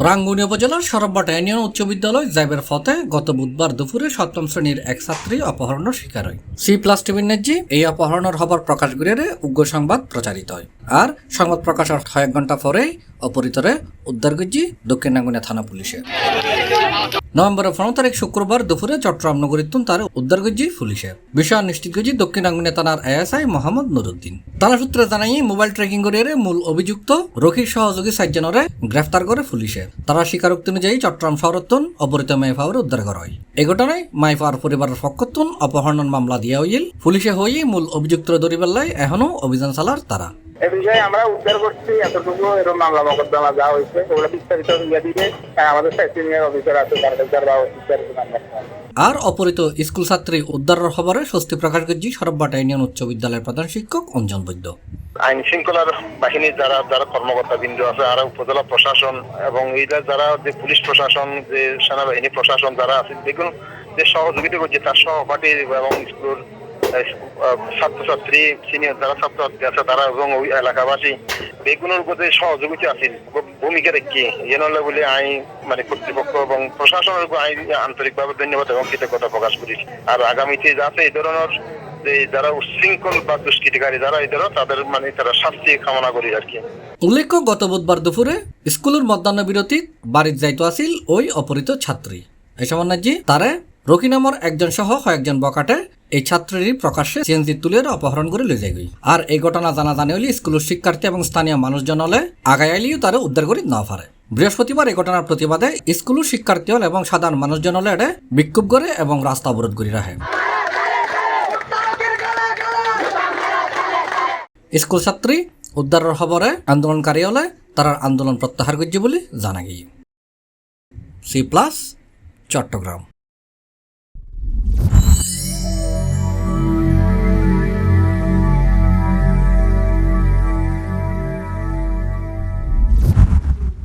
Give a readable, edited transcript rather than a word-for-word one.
রাঙ্গুনিয়া উপজেলার সরববাটা ইউনিয়ন উচ্চ বিদ্যালয় যাইবের পথে গত বুধবার দুপুরে সপ্তম শ্রেণীর এক ছাত্রী অপহরণের শিকার হয়। C+ টিভির নেজি এই অপহরণের খবর প্রকাশ করে উগ্র সংবাদ প্রচারিত হয়। আর সংবাদ প্রকাশের কয়েক ঘন্টা পরেই অপহৃতরে উদ্ধার করছে দক্ষিণ রাঙ্গুনিয়া থানা পুলিশে। নভেম্বরের 15 তারিখ শুক্রবার দুপুরে চট্টগ্রাম নগরীতুন তার উদ্ধার করছে পুলিশে। বিষয় নিশ্চিত করছে দক্ষিণ রাঙ্গুনিয়া থানার ASI মোহাম্মদ নুরুদ্দিন। থানা সূত্রে জানাই মোবাইল ট্র্যাকিং করে মূল অভিযুক্ত রকির সহযোগী 4 জনরে গ্রেফতার করে পুলিশে। তারা স্বীকারোক্তি অনুযায়ী চট্টগ্রাম শহরতুন অপহৃত মাইফাওয়ার উদ্ধার করা হয়। এই ঘটনায় মাইফাওয়ার পরিবারের পক্ষতুন অপহরণ মামলা দিয়া হইল। পুলিশে হয়ে মূল অভিযুক্ত ধরিবেলায় এখনো অভিযান চালার তারা। এই বিষয়ে আমরা উদ্ধার করছি এতটুকু এরকম মামলা মোকদ্দমা যা হয়েছে ওগুলো বিস্তারিত ইয়ে দিবে আমাদের সিনিয়র অফিসার আছে তার বা বিস্তারিত নাম্বার। আর অপহৃত স্কুল ছাত্রী উদ্ধারের খবরে স্বস্তি প্রকাশ করছে সরববাটা ইউনিয়ন উচ্চ বিদ্যালয়ের প্রধান শিক্ষক অঞ্জন বৈদ্য। আইন শৃঙ্খলার বাহিনীর যারা কর্মকর্তা বিন্দু আছে আর উপজেলা প্রশাসন এবং এইটা যারা যে পুলিশ প্রশাসন যে সেনাবাহিনী প্রশাসন যারা আছে দেখুন যে সহযোগিতা করছে তার সহপাঠী এবং স্কুল ছাত্রছাত্রী সিনিয়র যারা ছাত্রছাত্রী আছে তারা এবং ওই এলাকাবাসী বেগুনের উপরে সহযোগিতা আছে ভূমিকা রেখে এনলে বলে আইন কর্তৃপক্ষ এবং প্রশাসনের উপর আইন আন্তরিকভাবে ধন্যবাদ এবং কৃতজ্ঞতা প্রকাশ করি। আর আগামীতে যাতে এই ধরনের যে যারা উচ্ছৃঙ্খল বা দুষ্কৃতিকারী যারা এই ধরনের তাদের তারা শাস্তি কামনা করি আর কি। উল্লেখ্য গত বুধবার দুপুরে স্কুলের মধ্যাহ্ন বিরতি বাড়ির যাইতো আসিল ওই অপহৃত ছাত্রী। এই সময় তারে রকি নামর একজন সহ কয়েকজন বকাটে এই ছাত্রীর প্রকাশ্যে সিএনজি তুলে অপহরণ করে লয়ে যায়। আর এই ঘটনা জানা জানি হলে স্কুলের শিক্ষার্থী এবং স্থানীয় মানুষজন হলে আগায় আইলেও তারা উদ্ধার করে না পারে। বৃহস্পতিবার এই ঘটনার প্রতিবাদে স্কুলের শিক্ষার্থী হল এবং সাধারণ মানুষজন হলে এটা বিক্ষোভ করে এবং রাস্তা অবরোধ করে রাখে। স্কুল ছাত্রী উদ্ধারের খবরে আন্দোলনকারী হলে তারা আন্দোলন প্রত্যাহার করছে বলে জানা গিয়ে। C+ চট্টগ্রাম।